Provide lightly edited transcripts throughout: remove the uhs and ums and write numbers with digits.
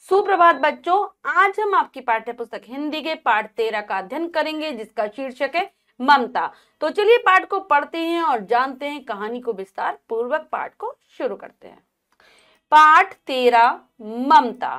सुप्रभात बच्चों। आज हम आपकी पाठ्य पुस्तक हिंदी के पाठ 13 का अध्ययन करेंगे, जिसका शीर्षक है ममता। तो चलिए पाठ को पढ़ते हैं और जानते हैं कहानी को। विस्तार पूर्वक पाठ को शुरू करते हैं। पाठ 13 ममता।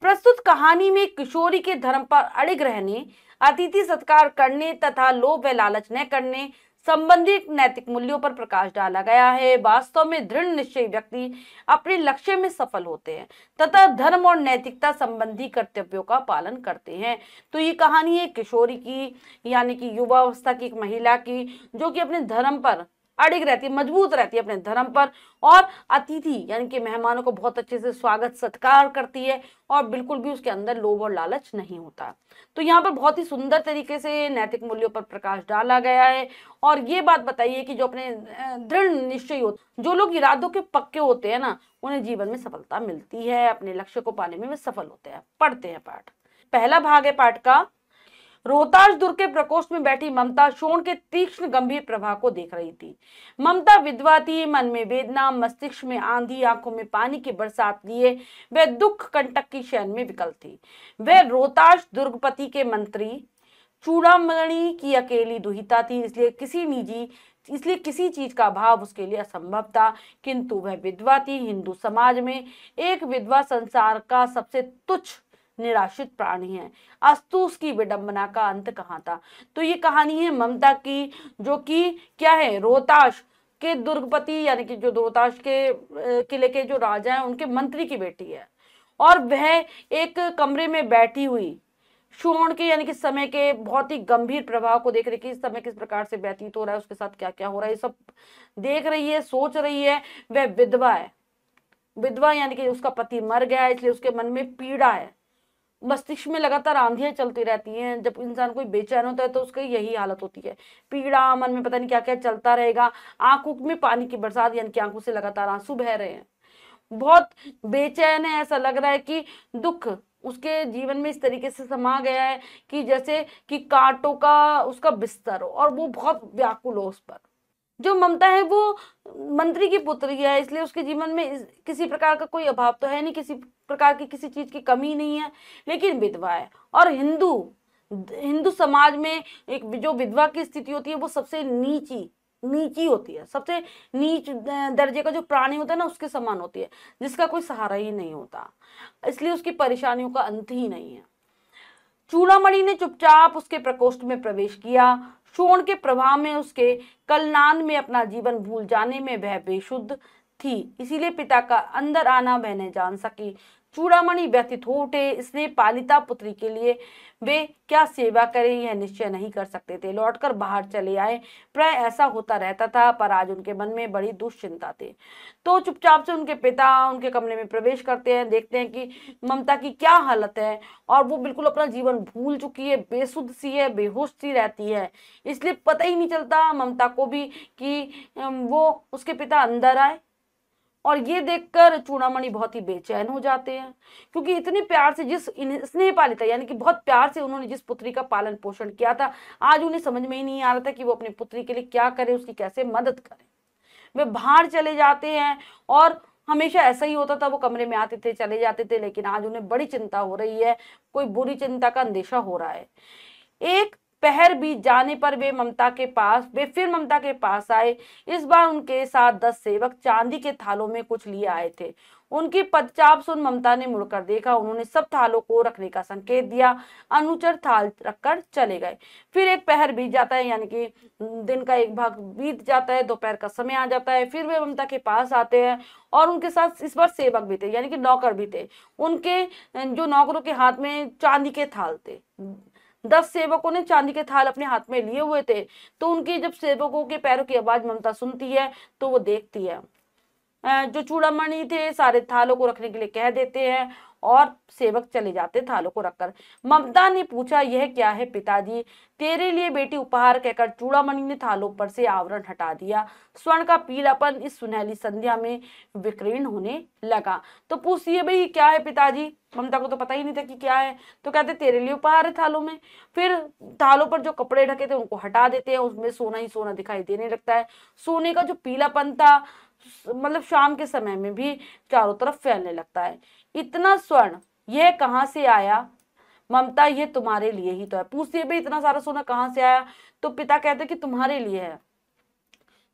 प्रस्तुत कहानी में किशोरी के धर्म पर अड़िग रहने, अतिथि सत्कार करने तथा लोभ व लालच न करने संबंधी नैतिक मूल्यों पर प्रकाश डाला गया है। वास्तव में दृढ़ निश्चयी व्यक्ति अपने लक्ष्य में सफल होते हैं तथा धर्म और नैतिकता संबंधी कर्तव्यों का पालन करते हैं। तो ये कहानी है किशोरी की, यानी कि युवा अवस्था की एक महिला की, जो कि अपने धर्म पर अड़िग रहती है, मजबूत रहती है अपने धर्म पर, और अतिथि यानी कि मेहमानों को बहुत अच्छे से स्वागत सत्कार करती है और बिल्कुल भी उसके अंदर लोभ और लालच नहीं होता। तो यहाँ पर बहुत ही सुंदर तरीके से नैतिक मूल्यों पर प्रकाश डाला गया है। और ये बात बताइए कि जो अपने दृढ़ निश्चय होते, जो लोग इरादों के पक्के होते हैं ना, उन्हें जीवन में सफलता मिलती है, अपने लक्ष्य को पाने में वे सफल होते हैं। पढ़ते हैं पाठ। पहला भाग है पाठ का। रोहतास दुर्ग के प्रकोष्ठ में बैठी ममता शोण के तीक्ष्ण गंभीर प्रभाव को देख रही थी। ममता विधवा थी, मन में वेदना, मस्तिष्क में आंधी, आंखों में पानी की बरसात लिए वह दुख कंटक की शयन में विकल थी। वह रोहतास दुर्गपति के मंत्री चूड़ामणि की अकेली दुहिता थी, इसलिए किसी चीज का अभाव उसके लिए असंभव था। किंतु वह विधवा थी। हिंदू समाज में एक विधवा संसार का सबसे तुच्छ निराश्रित प्राणी है। अस्तु उसकी विडंबना का अंत कहाँ था। तो ये कहानी है ममता की, जो कि क्या है, रोहतास के दुर्गपति यानी कि जो रोहतास के किले के जो राजा हैं उनके मंत्री की बेटी है। और वह एक कमरे में बैठी हुई शोण के यानी कि समय के बहुत ही गंभीर प्रभाव को देख रही कि इस समय किस प्रकार से व्यतीत हो रहा है, उसके साथ क्या क्या हो रहा है, ये सब देख रही है, सोच रही है। वह विधवा है। विधवा यानी कि उसका पति मर गया है, इसलिए उसके मन में पीड़ा है। मस्तिष्क में लगातार आंधियां चलती रहती हैं। जब इंसान कोई बेचैन होता है तो उसकी यही हालत होती है, पीड़ा, मन में पता नहीं क्या क्या चलता रहेगा। आंखों में पानी की बरसात यानी कि आंखों से लगातार आंसू बह रहे हैं, बहुत बेचैन है। ऐसा लग रहा है कि दुख उसके जीवन में इस तरीके से समा गया है कि जैसे कि कांटों का उसका बिस्तर हो और वो बहुत व्याकुल हो उस पर। जो ममता है वो मंत्री की पुत्री है, इसलिए उसके जीवन में किसी प्रकार का कोई अभाव तो है नहीं, किसी प्रकार की किसी चीज की कमी नहीं है, लेकिन विधवा है। और हिंदू समाज में एक जो विधवा की स्थिति होती है वो सबसे नीची होती है, सबसे नीच दर्जे का जो प्राणी होता है ना, उसके समान होती है, जिसका कोई सहारा ही नहीं होता। इसलिए उसकी परेशानियों का अंत ही नहीं है। चूड़ामणि ने चुपचाप उसके प्रकोष्ठ में प्रवेश किया। शोण के प्रभाव में उसके कलनाद में अपना जीवन भूल जाने में वह बेशुद्ध थी, इसीलिए पिता का अंदर आना वह न जान सकी। चूड़ामणि व्यथित हो उठे। इसने पालिता पुत्री के लिए वे क्या सेवा करें यह निश्चय नहीं कर सकते थे। लौटकर बाहर चले आए। प्राय ऐसा होता रहता था, पर आज उनके मन में बड़ी दुश्चिंता थी। तो चुपचाप से उनके पिता उनके कमरे में प्रवेश करते हैं, देखते हैं कि ममता की क्या हालत है, और वो बिल्कुल अपना जीवन भूल चुकी है, बेसुध सी है, बेहोश सी रहती है। इसलिए पता ही नहीं चलता ममता को भी कि वो उसके पिता अंदर आए। और ये देखकर चूड़ामणि बहुत ही बेचैन हो जाते हैं, क्योंकि इतने प्यार से जिस स्नेह पालिता यानी कि बहुत प्यार से उन्होंने जिस पुत्री का पालन पोषण किया था, आज उन्हें समझ में ही नहीं आ रहा था कि वो अपनी पुत्री के लिए क्या करे, उसकी कैसे मदद करे। वे बाहर चले जाते हैं, और हमेशा ऐसा ही होता था, वो कमरे में आते थे चले जाते थे, लेकिन आज उन्हें बड़ी चिंता हो रही है, कोई बुरी चिंता का अंदेशा हो रहा है। एक पहर बीत जाने पर वे फिर ममता के पास आए। इस बार उनके साथ 10 सेवक चांदी के थालों में कुछ लिए आए थे। उनकी पदचाप सुन ममता ने मुड़कर देखा। उन्होंने सब थालों को रखने का संकेत दिया। अनुचर थाल रखकर चले गए। फिर एक पहर बीत जाता है, यानी कि दिन का एक भाग बीत जाता है, दोपहर का समय आ जाता है। फिर वे ममता के पास आते हैं, और उनके साथ इस बार सेवक भी थे, यानी कि नौकर भी थे। उनके जो नौकरों के हाथ में चांदी के थाल थे। 10 सेवकों ने चांदी के थाल अपने हाथ में लिए हुए थे। तो उनके जब सेवकों के पैरों की आवाज ममता सुनती है तो वो देखती है, जो चूड़ामणि थे सारे थालों को रखने के लिए कह देते हैं, और सेवक चले जाते थालों को रखकर। ममता ने पूछा, यह क्या है पिताजी? तेरे लिए बेटी उपहार कहकर चूड़ामणि ने थालों पर से आवरण हटा दिया। स्वर्ण का पीलापन इस सुनहली संध्या में विकीर्ण होने लगा। तो पूछिए भाई क्या है पिताजी? ममता को तो पता ही नहीं था कि क्या है। तो कहते तेरे लिए उपहार है थालों में। फिर थालों पर जो कपड़े ढके थे उनको हटा देते हैं, उसमें सोना ही सोना दिखाई देने लगता है। सोने का जो पीलापन था मतलब शाम के समय में भी चारों तरफ फैलने लगता है। इतना स्वर्ण यह कहाँ से आया ममता, ये तुम्हारे लिए ही तो है। पूछती है भाई इतना सारा सोना कहाँ से आया, तो पिता कहते कि तुम्हारे लिए है।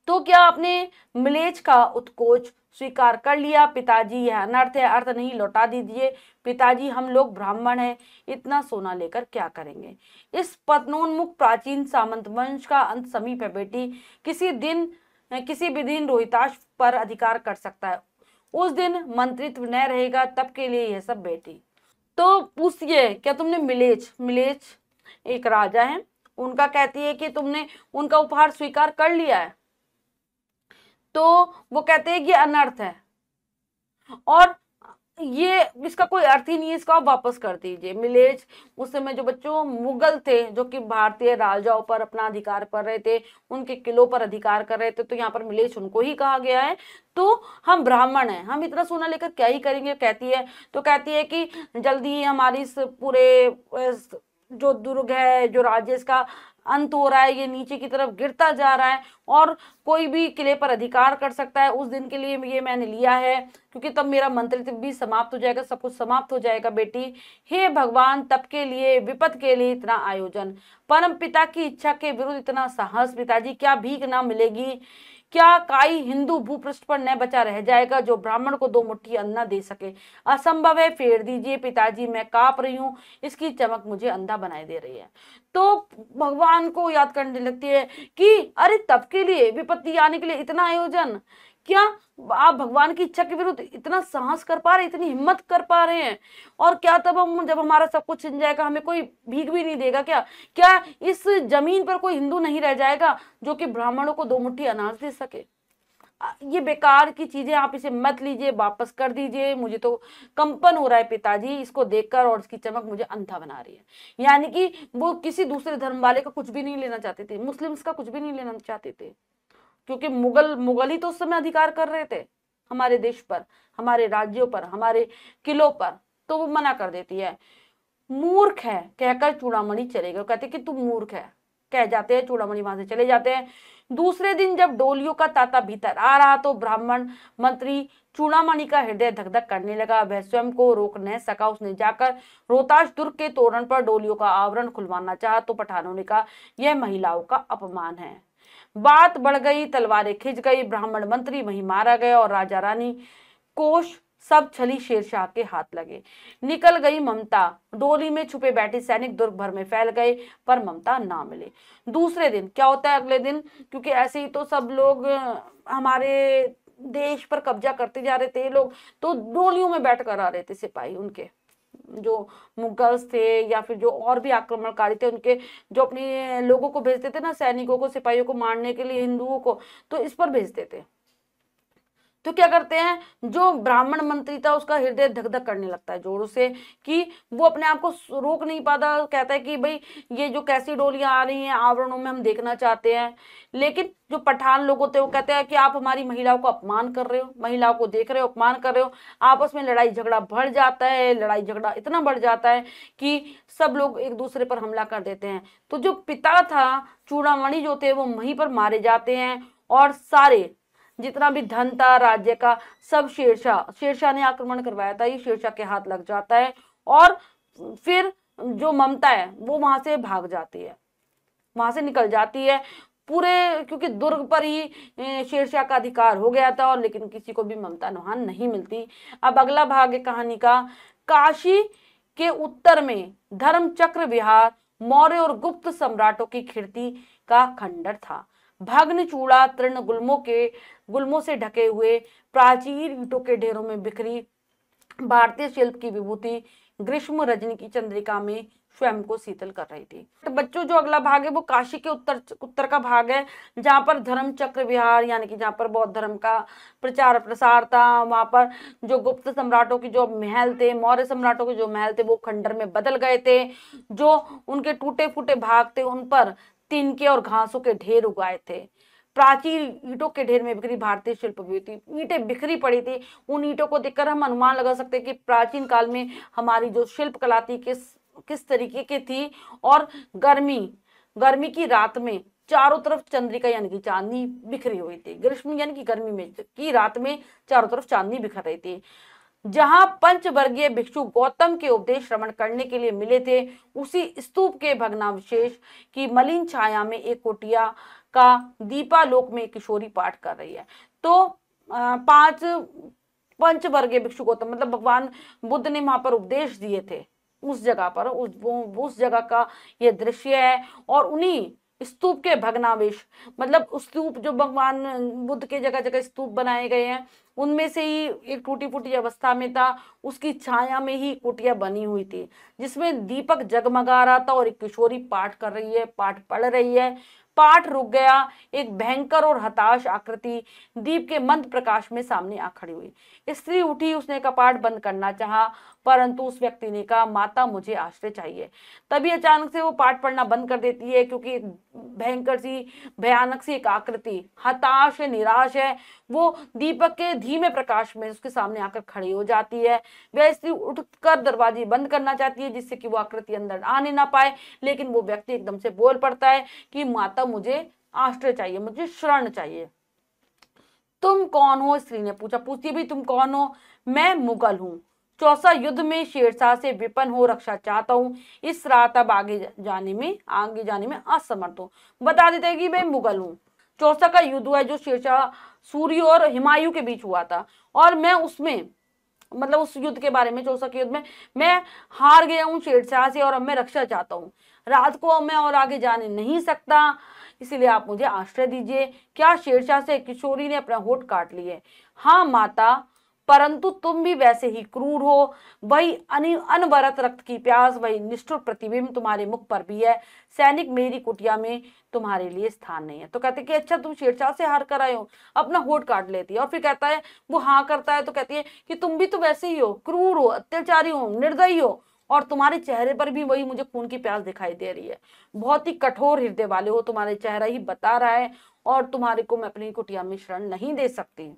तो क्या आपने मिलेज का उत्कोच स्वीकार कर लिया? पिताजी यह अनर्थ है, अर्थ नहीं, लौटा दीजिए। पिताजी हम लोग ब्राह्मण हैं, इतना सोना लेकर क्या करेंगे? इस पतनोन्मुख प्राचीन सामंत वंश का अंत समीप है बेटी। किसी भी दिन रोहिताश पर अधिकार कर सकता है, उस दिन मंत्रित्व न रहेगा, तब के लिए यह सब बेटी। तो पूछिए क्या तुमने मिलेज मिलेज एक राजा है, उनका कहती है कि तुमने उनका उपहार स्वीकार कर लिया है? तो वो कहते हैं कि अनर्थ है और ये इसका कोई अर्थ ही नहीं है, इसको आप वापस कर दीजिए। मिलेज उस समय जो बच्चों मुगल थे जो कि भारतीय राजाओं पर अपना अधिकार कर रहे थे, उनके किलों पर अधिकार कर रहे थे, तो यहाँ पर मिलेज उनको ही कहा गया है। तो हम ब्राह्मण हैं, हम इतना सोना लेकर क्या ही करेंगे कहती है। तो कहती है कि जल्दी ही हमारी इस पूरे जो दुर्ग है, जो राज्य, इसका अंत हो रहा है, ये नीचे की तरफ गिरता जा रहा है और कोई भी किले पर अधिकार कर सकता है, उस दिन के लिए ये मैंने लिया है, क्योंकि तब मेरा मंत्रित्व भी समाप्त हो जाएगा, सब कुछ समाप्त हो जाएगा बेटी। हे भगवान, तब के लिए, विपद के लिए इतना आयोजन, परम पिता की इच्छा के विरुद्ध इतना साहस। पिताजी क्या भीख ना मिलेगी? क्या काई हिंदू भूपृष्ठ पर न बचा रह जाएगा जो ब्राह्मण को 2 मुट्ठी अन्न न दे सके? असंभव है, फेर दीजिए पिताजी, मैं कांप रही हूँ, इसकी चमक मुझे अंधा बनाए दे रही है। तो भगवान को याद करने लगती है कि अरे तब के लिए, विपत्ति आने के लिए इतना आयोजन, क्या आप भगवान की इच्छा के विरुद्ध इतना साहस कर पा रहे, इतनी हिम्मत कर पा रहे हैं? और क्या तब हम, जब हमारा सब कुछ छिन जाएगा, हमें कोई भीख भी नहीं देगा क्या? क्या इस जमीन पर कोई हिंदू नहीं रह जाएगा जो कि ब्राह्मणों को 2 मुट्ठी अनाज दे सके? ये बेकार की चीजें, आप इसे मत लीजिए, वापस कर दीजिए। मुझे तो कंपन हो रहा है पिताजी इसको देखकर, और इसकी चमक मुझे अंधा बना रही है। यानी कि वो किसी दूसरे धर्म वाले का कुछ भी नहीं लेना चाहते थे, मुस्लिम्स का कुछ भी नहीं लेना चाहते थे, क्योंकि मुगल ही तो उस समय अधिकार कर रहे थे हमारे देश पर, हमारे राज्यों पर, हमारे किलों पर। तो वो मना कर देती है। मूर्ख है कहकर चूड़ामणि चले गए। कहते कि तू मूर्ख है कह जाते हैं, चूड़ामणि वहां से चले जाते हैं। दूसरे दिन जब डोलियों का तांता भीतर आ रहा तो ब्राह्मण मंत्री चूड़ामणि का हृदय धक धक करने लगा। वह स्वयं को रोक न सका। उसने जाकर रोहताश दुर्ग के तोरण पर डोलियों का आवरण खुलवाना चाहा तो पठानों ने कहा यह महिलाओं का अपमान है। बात बढ़ गई, तलवारें खिंच गई, ब्राह्मण मंत्री वहीं मारा गया और राजा रानी कोष सब छली शेरशाह के हाथ लगे। निकल गई ममता, डोली में छुपे बैठे सैनिक दुर्ग भर में फैल गए, पर ममता ना मिले। दूसरे दिन क्या होता है? अगले दिन, क्योंकि ऐसे ही तो सब लोग हमारे देश पर कब्जा करते जा रहे थे लोग, तो डोलियों में बैठ कर आ रहे थे सिपाही, उनके जो मुगल्स थे या फिर जो और भी आक्रमणकारी थे, उनके जो अपने लोगों को भेजते थे ना, सैनिकों को, सिपाहियों को मारने के लिए हिंदुओं को, तो इस पर भेजते थे। तो क्या करते हैं, जो ब्राह्मण मंत्री था उसका हृदय धक धक करने लगता है जोरों से, कि वो अपने आप को रोक नहीं पाता। कहता है कि भाई ये जो कैसी डोलियां आ रही हैं आवरणों में, हम देखना चाहते हैं। लेकिन जो पठान लोग होते हैं वो कहते हैं कि आप हमारी महिलाओं को अपमान कर रहे हो, महिलाओं को देख रहे हो, अपमान कर रहे हो। आपस में लड़ाई झगड़ा बढ़ जाता है, लड़ाई झगड़ा इतना बढ़ जाता है कि सब लोग एक दूसरे पर हमला कर देते हैं। तो जो पिता था चूड़ामणि जो थे वो वहीं पर मारे जाते हैं, और सारे जितना भी धन था राज्य का सब शेरशाह ने आक्रमण करवाया था, ये शेरशाह के हाथ लग जाता है। और फिर जो ममता है वो वहां से भाग जाती है, वहां से निकल जाती है पूरे, क्योंकि दुर्ग पर ही शेरशाह का अधिकार हो गया था। और लेकिन किसी को भी ममता वहां नहीं मिलती। अब अगला भाग है कहानी का। काशी के उत्तर में धर्मचक्र विहार मौर्य और गुप्त सम्राटों की कीर्ति का खंडर था। भग्न चूड़ा तृण गुल्मों से ढके हुए प्राचीर ईंटों के ढेरों में बिखरी भारतीय शिल्प की विभूति ग्रीष्म रजनी की चंद्रिका में स्वयं को शीतल कर रही थी। तो बच्चों जो अगला भाग है वो काशी के उत्तर का भाग है, जहाँ पर धर्म चक्र विहार, यानी कि जहाँ पर बौद्ध धर्म का प्रचार प्रसार था। वहां पर जो गुप्त सम्राटों की जो महल थे, मौर्य सम्राटों के जो महल थे, वो खंडर में बदल गए थे। जो उनके टूटे फूटे भाग थे उन पर तिनके और घासों के ढेर उगाए थे। प्राचीन ईंटों के ढेर में बिखरी भारतीय शिल्प विभूति, ईंटें बिखरी पड़ी थी। उन ईंटों को देखकर हम अनुमान लगा सकते हैं कि प्राचीन काल में हमारी जो शिल्प कला थी किस तरीके की थी। और गर्मी की रात में चारों तरफ चंद्रिका यानी कि चांदनी बिखरी हुई थी। ग्रीष्म यानी कि गर्मी में की रात में चारों तरफ चांदनी बिखर रही थी। जहां पंचवर्गीय भिक्षु गौतम के उपदेश श्रवण करने के लिए मिले थे, उसी स्तूप के भग्नावशेष की मलिन छाया में एक कुटिया का दीपालोक में किशोरी पाठ कर रही है। तो पांच पंचवर्गीय भिक्षु गौतम मतलब भगवान बुद्ध ने वहां पर उपदेश दिए थे, उस जगह पर उस जगह का यह दृश्य है। और उन्हीं स्तूप के भग्नावशेष मतलब स्तूप जो भगवान बुद्ध के जगह जगह स्तूप बनाए गए हैं, उनमें से ही एक टूटी फूटी अवस्था में था, उसकी छाया में ही कुटिया बनी हुई थी, जिसमें दीपक जगमगा रहा था और एक किशोरी पाठ कर रही है, पाठ पढ़ रही है। पाठ रुक गया, एक भयंकर और हताश आकृति दीप के मंद प्रकाश में सामने आ खड़ी हुई। स्त्री उठी, उसने कपाट बंद करना चाहा, परंतु उस व्यक्ति ने कहा, माता मुझे आश्रय चाहिए। तभी अचानक से वो पाठ पढ़ना बंद कर देती है, क्योंकि एक भयंकर सी भयानक सी एक आकृति हताश है, निराश है, वो दीपक के धीमे प्रकाश में उसके सामने आकर खड़ी हो जाती है। वह स्त्री उठकर दरवाजे बंद करना चाहती है, जिससे कि वो आकृति अंदर आने ना पाए, लेकिन वो व्यक्ति एकदम से बोल पड़ता है कि माता मुझे आश्रय चाहिए, मुझे शरण चाहिए। तुम कौन हो? स्त्री ने पूछा। पूछती भी तुम कौन हो? मैं मुगल हूँ, चौसा युद्ध में शेरशाह से विपन्न हो रक्षा चाहता हूँ, इस रात अब आगे जाने में असमर्थ हूँ। बता देते हैं कि मैं मुगल हूँ। चौसा का युद्ध हुआ है जो शेरशाह सूरी और हुमायूं के बीच हुआ था, और मैं उसमें मतलब उस युद्ध के बारे में, चौसा के युद्ध में मैं हार गया हूँ शेरशाह से, और अब मैं रक्षा चाहता हूँ। रात को मैं और आगे जाने नहीं सकता, इसीलिए आप मुझे आश्रय दीजिए। क्या शेरशाह से? किशोरी ने अपना होठ काट लिए। हाँ माता, परंतु तुम भी वैसे ही क्रूर हो। वही अनवरत रक्त की प्यास, वही निष्ठुर प्रतिबिंब तुम्हारे मुख पर भी है। सैनिक, मेरी कुटिया में तुम्हारे लिए स्थान नहीं है। तो कहते कि अच्छा तुम शेरशाह से हार कर आए हो। अपना होठ काट लेती है और फिर कहता है, वो हाँ करता है तो कहती है कि तुम भी तो वैसे ही हो, क्रूर हो, अत्याचारी हो, निर्दयी हो, और तुम्हारे चेहरे पर भी वही मुझे खून की प्यास दिखाई दे रही है। बहुत ही कठोर हृदय वाले हो, तुम्हारे चेहरा ही बता रहा है, और तुम्हारे को मैं अपनी कुटिया में शरण नहीं दे सकती।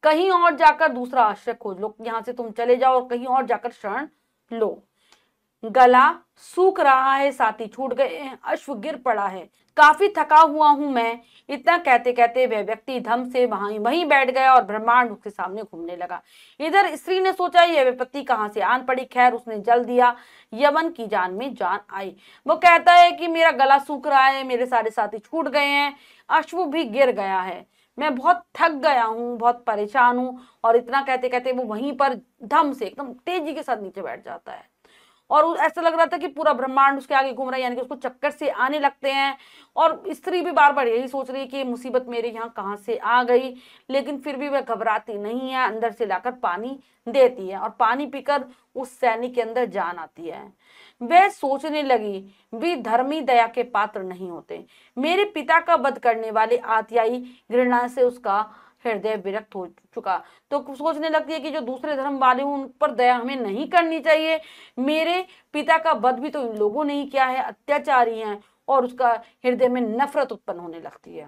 कहीं और जाकर दूसरा आश्रय खोज लो, यहां से तुम चले जाओ और कहीं और जाकर शरण लो। गला सूख रहा है, साथी छूट गए हैं, अश्व गिर पड़ा है, काफी थका हुआ हूं मैं। इतना कहते कहते वह व्यक्ति धम से वहीं बैठ गया और ब्रह्मांड उसके सामने घूमने लगा। इधर स्त्री ने सोचा यह विपत्ति कहां से आन पड़ी। खैर उसने जल दिया, यमन की जान में जान आई। वो कहता है कि मेरा गला सूख रहा है, मेरे सारे साथी छूट गए हैं, अश्व भी गिर गया है, मैं बहुत थक गया हूँ, बहुत परेशान हूँ। और इतना कहते कहते वो वहीं पर धम से एकदम तेजी के साथ नीचे बैठ जाता है, और ऐसा लग रहा था कि पूरा ब्रह्मांड उसके आगे घूम रहा है, यानी कि उसको चक्कर से आने लगते हैं। और स्त्री भी बार बार यही सोच रही है कि मुसीबत मेरे यहाँ कहाँ से आ गई, लेकिन फिर भी वह घबराती नहीं है, अंदर से लाकर पानी देती है, और पानी पीकर उस सैनिक के अंदर जान आती है। वह सोचने लगी, वे धर्मी दया के पात्र नहीं होते। मेरे पिता का वध करने वाले आत्याई घृणा से उसका हृदय विरक्त हो चुका। तो सोचने लगती है कि जो दूसरे धर्म वाले हैं उन पर दया हमें नहीं करनी चाहिए। मेरे पिता का वध भी तो इन लोगों ने ही किया है, अत्याचारी हैं, और उसका हृदय में नफरत उत्पन्न होने लगती है।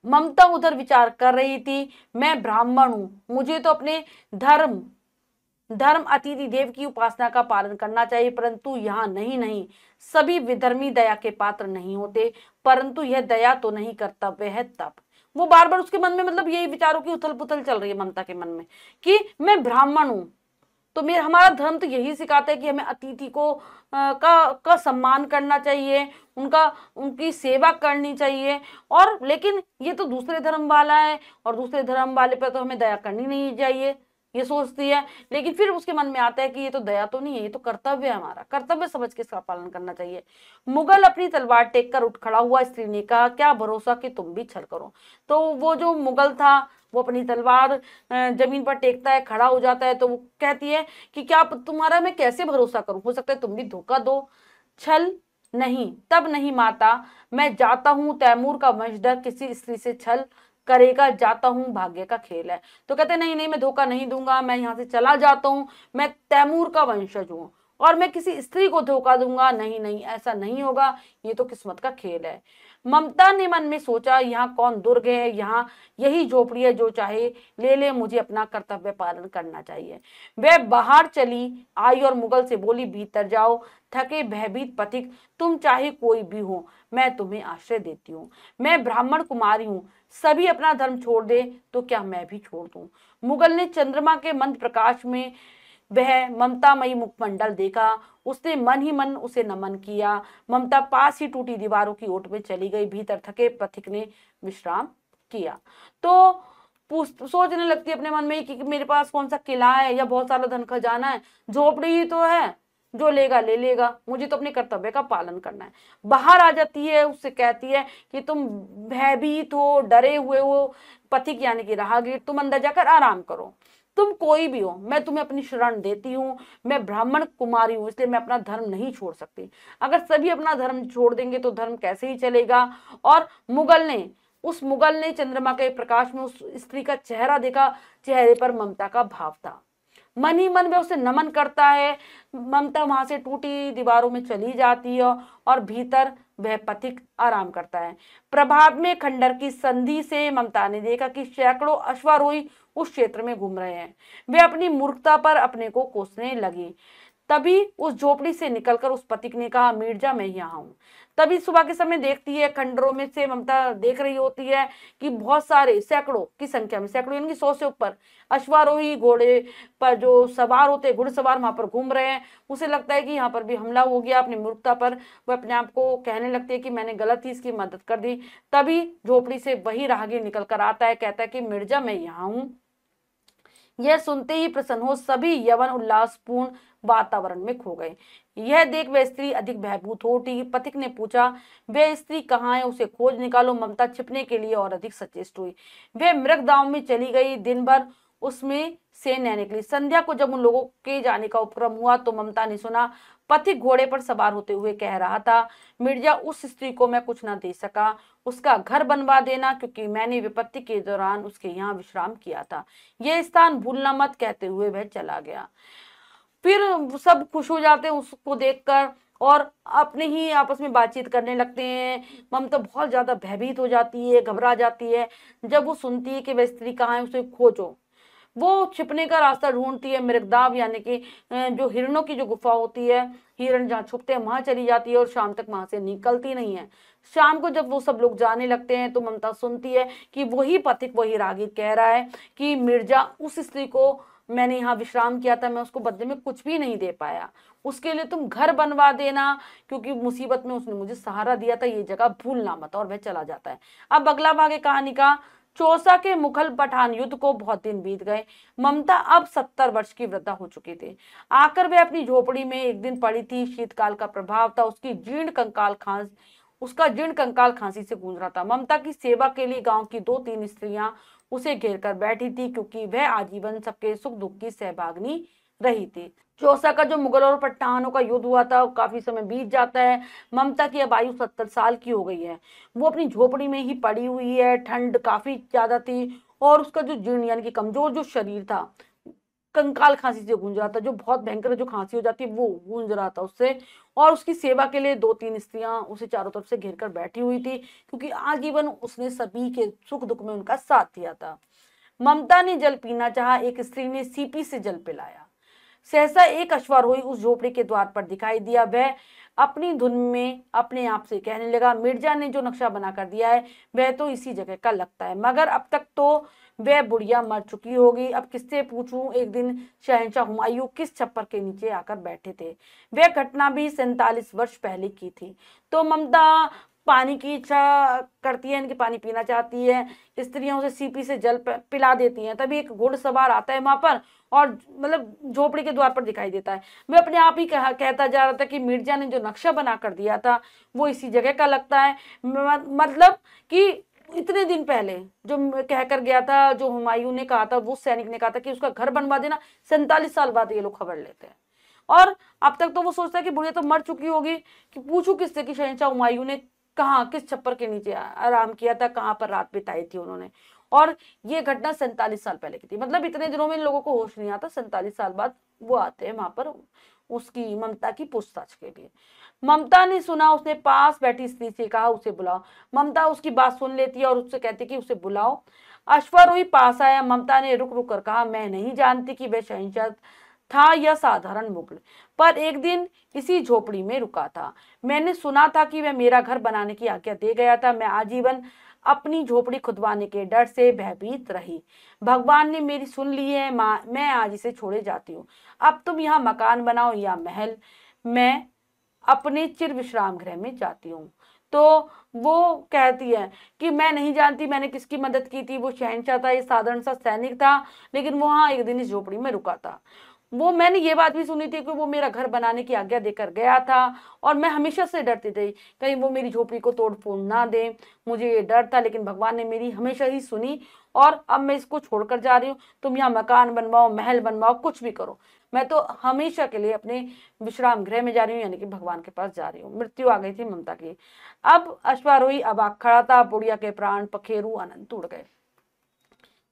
ममता उधर विचार कर रही थी, मैं ब्राह्मण हूं, मुझे तो अपने धर्म अतिथि देव की उपासना का पालन करना चाहिए, परंतु यहाँ नहीं, सभी विधर्मी दया के पात्र नहीं होते, परंतु यह दया तो नहीं कर्तव्य है तब। वो बार बार उसके मन में मतलब यही विचारों की उथल पुथल चल रही है ममता के मन में कि मैं ब्राह्मण हूं, तो मेरा हमारा धर्म तो यही सिखाता है कि हमें अतिथि को का सम्मान करना चाहिए, उनकी सेवा करनी चाहिए, और लेकिन ये तो दूसरे धर्म वाला है और दूसरे धर्म वाले पर तो हमें दया करनी नहीं चाहिए, ये सोचती है। लेकिन फिर उसके मन में आता है कि ये तो दया तो नहीं है, ये तो कर्तव्य है, हमारा कर्तव्य समझ के इसका पालन करना चाहिए। मुगल अपनी तलवार टेक कर उठ खड़ा हुआ। स्त्री ने कहा, क्या भरोसा कि तुम भी छल करो। तो वो जो मुगल था वो अपनी तलवार जमीन पर टेकता है, खड़ा हो जाता है। तो वो कहती है कि क्या तुम्हारा मैं कैसे भरोसा करूं, हो सकता है तुम भी धोखा दो। छल नहीं, तब नहीं माता, मैं जाता हूं, तैमूर का वंशधर किसी स्त्री से छल करेगा, जाता हूं, भाग्य का खेल है। तो कहते नहीं, मैं धोखा नहीं दूंगा, मैं यहाँ से चला जाता हूँ, मैं तैमूर का वंशज हूँ और मैं किसी स्त्री को धोखा दूंगा, नहीं, ऐसा नहीं होगा, ये तो किस्मत का खेल है। ममता ने मन में सोचा, यहाँ कौन दुर्ग है, यहाँ यही झोपड़ी है, जो चाहे ले ले, मुझे अपना कर्तव्य पालन करना चाहिए। वह बाहर चली आई और मुगल से बोली, भीतर जाओ, थके भयभीत पथिक, तुम चाहे कोई भी हो, मैं तुम्हें आश्रय देती हूँ। मैं ब्राह्मण कुमारी हूँ, सभी अपना धर्म छोड़ दे तो क्या मैं भी छोड़ दूं। मुगल ने चंद्रमा के मंद प्रकाश में वह ममतामयी मुखमंडल देखा। उसने मन ही मन उसे नमन किया। ममता पास ही टूटी दीवारों की ओट में चली गई। भीतर थके पथिक ने विश्राम किया। तो सोचने लगती है अपने मन में कि मेरे पास कौन सा किला है या बहुत सारा धन खजाना है, झोपड़ी ही तो है, जो लेगा ले लेगा, मुझे तो अपने कर्तव्य का पालन करना है। बाहर आ जाती है, उससे कहती है कि तुम भयभीत हो, डरे हुए हो, पथिक यानी कि राहगीर, तुम अंदर जाकर आराम करो। तुम कोई भी हो, मैं तुम्हें अपनी शरण देती हूँ। मैं ब्राह्मण कुमारी हूँ, इसलिए मैं अपना धर्म नहीं छोड़ सकती। अगर सभी अपना धर्म छोड़ देंगे तो धर्म कैसे ही चलेगा। और मुगल ने चंद्रमा के प्रकाश में उस स्त्री का चेहरा देखा। चेहरे पर ममता का भाव था। मन ही मन में उसे नमन करता है। ममता वहां से टूटी दीवारों में चली जाती है और भीतर वह पथिक आराम करता है। प्रभात में खंडर की संधि से ममता ने देखा कि सैकड़ों अश्वारोही उस क्षेत्र में घूम रहे हैं। वे अपनी मूर्खता पर अपने को कोसने लगी। तभी उस झोपड़ी से निकलकर उस पथिक ने कहा, मिर्जा मैं यहाँ हूँ। तभी सुबह के समय देखती है, खंडरों में से ममता देख रही होती है कि बहुत सारे, सैकड़ों की संख्या में, सैकड़ों यानी कि 100 से ऊपर अश्वारोही घोड़े पर जो सवार होते, घुड़सवार वहां पर घूम रहे हैं। उसे लगता है कि यहाँ पर भी हमला हो गया अपनी मूर्खता पर। वह अपने आप को कहने लगती है कि मैंने गलत ही इसकी मदद कर दी। तभी झोपड़ी से वही राहगीर निकल कर आता है, कहता है कि मिर्जा मैं यहाँ हूँ। यह सुनते ही प्रसन्न हो सभी यवन उल्लासपूर्ण वातावरण में खो गए। यह देख वह स्त्री अधिक भयभीत हो उठी। पथिक ने पूछा, वह स्त्री कहाँ है, उसे खोज निकालो। ममता छिपने के लिए और अधिक सचेष्ट हुई। वह मृगदाव में चली गई। दिन भर उसमें से न निकली। संध्या को जब उन लोगों के जाने का उपक्रम हुआ तो ममता ने सुना पथिक घोड़े पर सवार होते हुए कह रहा था, मिर्जा उस स्त्री को मैं कुछ न दे सका, उसका घर बनवा देना, क्योंकि मैंने विपत्ति के दौरान उसके यहाँ विश्राम किया था। यह स्थान भूलना मत, कहते हुए वह चला गया। फिर सब खुश हो जाते हैं उसको देखकर और अपने ही आपस में बातचीत करने लगते हैं। ममता बहुत ज्यादा भयभीत हो जाती है, घबरा जाती है जब वो सुनती है कि वह स्त्री कहाँ है, उसे खोजो। वो छिपने का रास्ता ढूंढती है। मृगदाव यानी कि जो हिरणों की जो गुफा होती है, हिरण जहाँ छुपते हैं वहां चली जाती है और शाम तक वहां से निकलती नहीं है। शाम को जब वो सब लोग जाने लगते हैं तो ममता सुनती है कि वही पथिक, वही रागीर कह रहा है कि मिर्जा उस स्त्री को मैंने यहाँ विश्राम किया था, मैं उसको बदले में कुछ भी नहीं दे पाया, उसके लिए तुम घर बनवा देना, क्योंकि मुसीबत में उसने मुझे सहारा दिया था, ये जगह भूलना मत। और वह चला जाता है। अब अगला भाग है कहानी का। चौसा के मुगल पठान युद्ध को बहुत दिन बीत गए। ममता अब 70 वर्ष की वृद्धा हो चुकी थी। आकर वह अपनी झोपड़ी में एक दिन पड़ी थी। शीतकाल का प्रभाव था। उसका जीर्ण कंकाल खांसी से गूंज रहा था। ममता की सेवा के लिए गांव की 2-3 स्त्रियां उसे घेर कर बैठी थी, क्योंकि वह आजीवन सबके सुख दुख की सहभागिनी रही थी। चौसा का जो मुगल और पठानों का युद्ध हुआ था, काफी समय बीत जाता है। ममता की अब आयु 70 साल की हो गई है। वो अपनी झोपड़ी में ही पड़ी हुई है। ठंड काफी ज्यादा थी और उसका जो जीर्ण यानी कि कमजोर जो शरीर था, कंकाल खांसी से गूंज रहा था, जो बहुत भयंकर जो खांसी हो जाती है वो गूंज रहा था उससे। और उसकी सेवा के लिए 2-3 स्त्रियां उसे चारों तरफ से घेर कर बैठी हुई थी, क्योंकि आजीवन उसने सभी के सुख दुख में उनका साथ दिया था। ममता ने जल पीना चाहा। एक स्त्री ने सीपी से जल पिलाया। सहसा एक अश्वारोही उस झोपड़ी के द्वार पर दिखाई दिया। वह अपनी धुन में अपने आप से कहने लगा, मिर्जा ने जो नक्शा बना कर दिया है वह तो इसी जगह का लगता है, मगर अब तक तो वह बुढ़िया मर चुकी होगी। अब किससे पूछूं। एक दिन शहंशाह हुमायूं किस छप्पर के नीचे आकर बैठे थे। वह घटना भी 47 वर्ष पहले की थी। तो ममता पानी की इच्छा करती है, इनकी पानी पीना चाहती है। स्त्रियां उसे सीपी से जल पिला देती हैं। तभी एक घुड़सवार आता है वहां पर और मतलब झोपड़ी के द्वार पर दिखाई देता है। वह अपने आप ही कहता जा रहा था कि मिर्जा ने जो नक्शा बना कर दिया था वो इसी जगह का लगता है। मतलब कि इतने दिन पहले जो कह कर गया था, जो हुमायूं ने कहा था, वो सैनिक ने कहा था कि उसका घर बनवा देना। 47 साल बाद ये लोग खबर लेते हैं और अब तक तो वो सोचता है कि बुढ़िया तो मर चुकी होगी, कि पूछू किससे कि शहंशाह हुमायूं ने कहाँ किस छप्पर के नीचे आराम किया था, कहाँ पर रात बिताई थी उन्होंने। और ये घटना 47 साल पहले की थी। मतलब इतने दिनों में इन लोगों को होश नहीं आता। 47 साल बाद वो आते हैं वहां पर उसकी ममता की पूछताछ के लिए। ममता ने सुना। उसने पास बैठी स्त्री से कहा, उसे बुलाओ। ममता उसकी बात सुन लेती है और उससे कहती कि उसे बुलाओ। अश्वारोही पास आया। ममता ने रुक रुक कर कहा, मैं नहीं जानती कि वह शहंशाह था या साधारण मुगल, पर एक दिन इसी झोपड़ी में रुका था। मैंने सुना था कि वह मेरा घर बनाने की आज्ञा दे गया था। मैं आजीवन अपनी झोपड़ी खुदवाने के डर से भयभीत रही। भगवान ने मेरी सुन ली है माँ, मैं आज इसे छोड़े जाती हूँ। अब तुम यहाँ मकान बनाओ या महल, मैं अपने चिर विश्राम गृह में जाती हूँ। तो वो कहती है कि मैं नहीं जानती मैंने किसकी मदद की थी, वो शहंशाह था, ये साधारण सा सैनिक था, लेकिन वो हाँ एक दिन इस झोपड़ी में रुका था। वो मैंने ये बात भी सुनी थी कि वो मेरा घर बनाने की आज्ञा देकर गया था, और मैं हमेशा से डरती थी कहीं वो मेरी झोपड़ी को तोड़ फोड़ ना दे, मुझे ये डर था। लेकिन भगवान ने मेरी हमेशा ही सुनी, और अब मैं इसको छोड़कर जा रही हूँ। तुम यहाँ मकान बनवाओ, महल बनवाओ, कुछ भी करो, मैं तो हमेशा के लिए अपने विश्राम गृह में जा रही हूँ, यानी कि भगवान के पास जा रही हूँ। मृत्यु आ गई थी ममता की। अब अश्वारोही अबाक खड़ा था, बुढ़िया के प्राण पखेरु अनंत उड़ गए।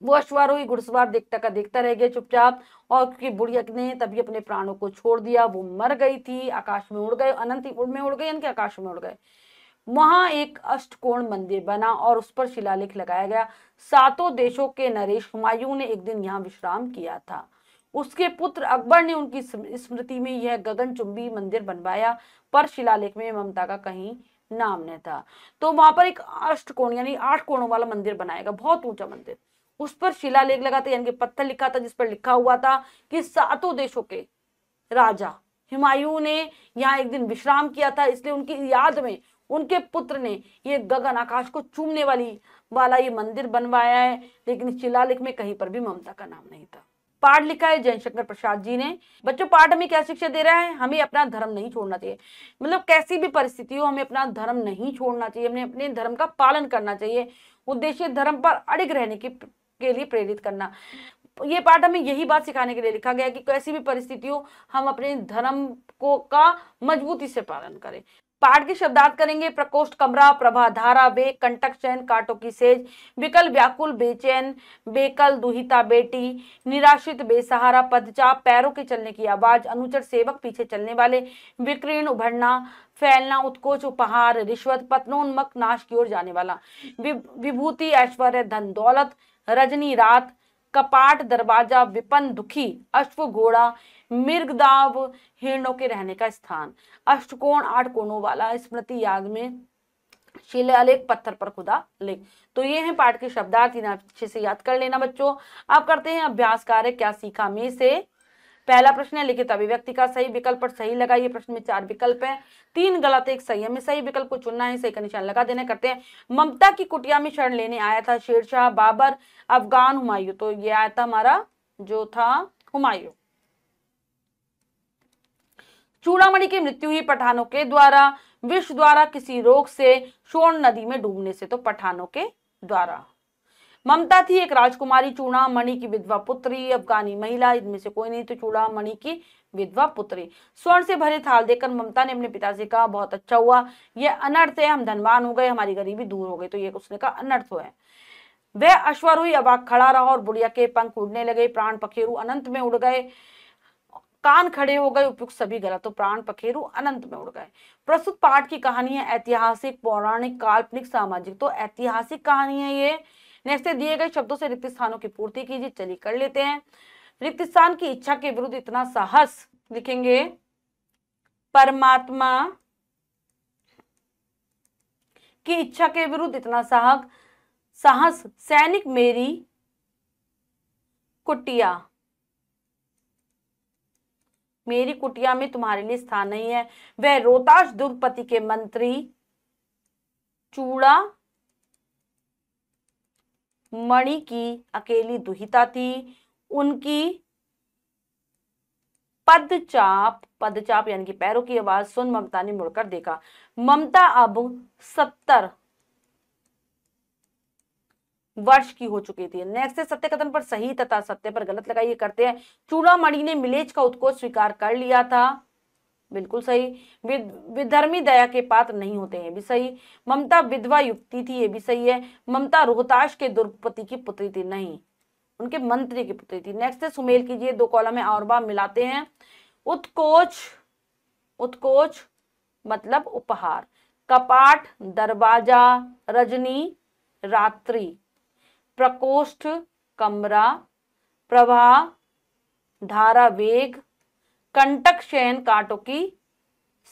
वो अश्वारोही घुड़सवार देखता का देखता रह गया चुपचाप, और क्योंकि बुढ़िया ने तभी अपने प्राणों को छोड़ दिया, वो मर गई थी, आकाश में उड़ गए, अनंत में उड़ गए, यानी कि आकाश में उड़ गए। वहां एक अष्टकोण मंदिर बना और उस पर शिलालेख लगाया गया। 7 देशों के नरेश हुमायूं ने एक दिन यहाँ विश्राम किया था। उसके पुत्र अकबर ने उनकी स्मृति में यह गगनचुंबी मंदिर बनवाया, पर शिलालेख में ममता का कहीं नाम नहीं था। तो वहां पर एक अष्टकोण यानी 8 कोणों वाला मंदिर बनाएगा, बहुत ऊंचा मंदिर। उस पर शिलालेख लगा था, यानी कि पत्थर लिखा था, जिस पर लिखा हुआ था कि 7 देशों के राजा हुमायूं ने यहाँ एक दिन विश्राम किया था, इसलिए उनकी याद में उनके पुत्र ने ये गगन आकाश को चूमने वाला ये मंदिर बनवाया है। लेकिन इस शिलालेख में कहीं पर भी ममता का नाम नहीं था। पाठ लिखा है जयशंकर प्रसाद जी ने। बच्चों, पाठ हमें क्या शिक्षा दे रहा है? हमें अपना धर्म नहीं छोड़ना चाहिए, मतलब कैसी भी परिस्थिति हो हमें अपना धर्म नहीं छोड़ना चाहिए, हमें अपने धर्म का पालन करना चाहिए। उद्देश्य धर्म पर अड़िग रहने के लिए प्रेरित करना। ये पाठ हमें यही बात सिखाने के लिए लिखा गया कि कैसी भी परिस्थिति हो हम अपने धर्म को का मजबूती से पालन करें। पाठ के शब्दार्थ करेंगे। प्रकोष्ठ कमरा, प्रभा धारा, बेग कंटक चैन, कांटों की सेज, विकल व्याकुल बेचैन, बेकल दुहिता बेटी, निराश्रित बेसहारा, पदचाप पैरों के चलने की आवाज, अनुचर सेवक पीछे चलने वाले, विकीर्ण उभरना, फैलना, उत्कोच उपहार, रिश्वत, पतनोन्मुख नाश की ओर जाने वाला, विभूति ऐश्वर्य धन दौलत, रजनी रात, कपाट दरवाजा, विपन दुखी, अश्व घोड़ा, मृगदाव हिरणों के रहने का स्थान, अष्टकोण 8 कोणों वाला, स्मृति याद में शिलालेख, पत्थर पर खुदा लेख। तो ये है पाठ के शब्दार्थ, इन्हें अच्छे से याद कर लेना बच्चों। अब करते हैं अभ्यास कार्य। क्या सीखा में से पहला प्रश्न है, लिखित अभिव्यक्ति का सही विकल्प पर सही लगाइए। प्रश्न में 4 विकल्प है, 3 गलत, 1 सही। हमें सही विकल्प को चुनना है, सही का निशान लगा देना। करते हैं। ममता की कुटिया में शरण लेने आया था शेरशाह, बाबर, अफगान, हुमायूं। तो ये आया था हमारा जो था हुमायूं। चूड़ामणि की मृत्यु हुई पठानों के द्वारा, विष द्वारा, किसी रोग से, सोन नदी में डूबने से। तो पठानों के द्वारा। ममता थी एक राजकुमारी, चूड़ामणि की विधवा पुत्री, अफगानी महिला, इनमें से कोई नहीं। तो चूड़ामणि की विधवा पुत्री। स्वर्ण से भरे थाल देखकर ममता ने अपने पिता से कहा, बहुत अच्छा हुआ, यह अनर्थ है, हम धनवान हो गए, हमारी गरीबी दूर हो गई। तो ये उसने कहा अनर्थ है। वह अश्वारोही अबाक खड़ा रहा और बुढ़िया के पंख उड़ने लगे, प्राण पखेरु अनंत में उड़ गए, कान खड़े हो गए, उपयुक्त सभी गलत। तो प्राण पखेरु अनंत में उड़ गए। प्रस्तुत पाठ की कहानी है ऐतिहासिक, पौराणिक, काल्पनिक, सामाजिक। तो ऐतिहासिक कहानी है ये। नेक्स्ट, दिए गए शब्दों से रिक्त स्थानों की पूर्ति कीजिए। चलिए कर लेते हैं। रिक्त स्थान की इच्छा के विरुद्ध इतना साहस लिखेंगे। परमात्मा की इच्छा के विरुद्ध इतना साहस, सैनिक मेरी कुटिया में तुम्हारे लिए स्थान नहीं है। वह रोहताश दुर्गपति के मंत्री चूड़ा मणि की अकेली दुहिता थी। उनकी पदचाप यानी कि पैरों की आवाज सुन ममता ने मुड़कर देखा। ममता अब 70 वर्ष की हो चुकी थी। नेक्स्ट है, सत्य कथन पर सही तथा सत्य पर गलत लगाइए। करते हैं। चूड़ामणि ने मिलेज का उत्कोच स्वीकार कर लिया था। बिल्कुल सही। विधर्मी दया के पात्र नहीं होते हैं, भी सही। ममता विधवा युक्ति थी, ये भी सही है। ममता रोहताश के दुर्गपति की पुत्री थी, नहीं, उनके मंत्री की पुत्री थी। नेक्स्ट है, सुमेल कीजिए। 2 कॉलम में और बार मिलाते हैं। उत्कोच मतलब उपहार, कपाट दरवाजा, रजनी रात्रि, प्रकोष्ठ कमरा, प्रभा धारा वेग, कंटक शयन कांटों की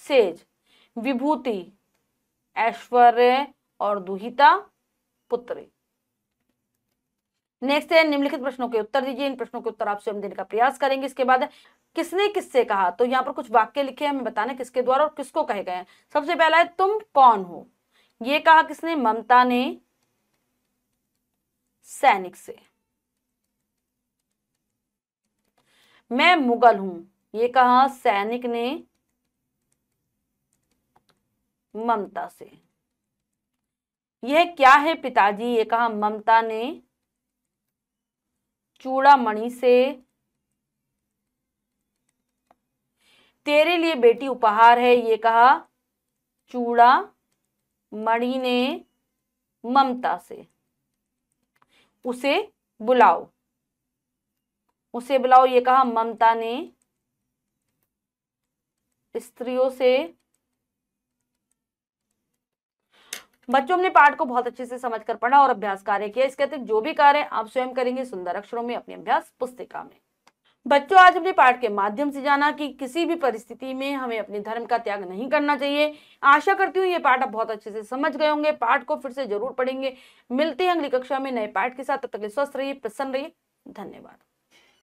सेज, विभूति ऐश्वर्य और दुहिता पुत्री। नेक्स्ट है निम्नलिखित प्रश्नों के उत्तर दीजिए। इन प्रश्नों के उत्तर आप स्वयं देने का प्रयास करेंगे। इसके बाद किसने किससे कहा, तो यहाँ पर कुछ वाक्य लिखे हैं, हमें बताना किसके द्वारा और किसको कहे गए हैं। सबसे पहला है तुम कौन हो, ये कहा किसने, ममता ने सैनिक से। मैं मुगल हूं, ये कहा सैनिक ने ममता से। यह क्या है पिताजी, ये कहा ममता ने चूड़ामणि से। तेरे लिए बेटी उपहार है, ये कहा चूड़ामणि ने ममता से। उसे बुलाओ, उसे बुलाओ, ये कहा ममता ने स्त्रियों से। बच्चों ने पाठ को बहुत अच्छे से समझकर पढ़ा और अभ्यास कार्य किया। इसके अतिरिक्त जो भी कार्य आप स्वयं करेंगे सुंदर अक्षरों में अपनी अभ्यास पुस्तिका में। बच्चों आज हमने पाठ के माध्यम से जाना कि किसी भी परिस्थिति में हमें अपने धर्म का त्याग नहीं करना चाहिए। आशा करती हूँ ये पाठ आप बहुत अच्छे से समझ गए होंगे। पाठ को फिर से जरूर पढ़ेंगे। मिलते हैं अगली कक्षा में नए पाठ के साथ। तब तक के लिए स्वस्थ रहिए, प्रसन्न रहिए। धन्यवाद।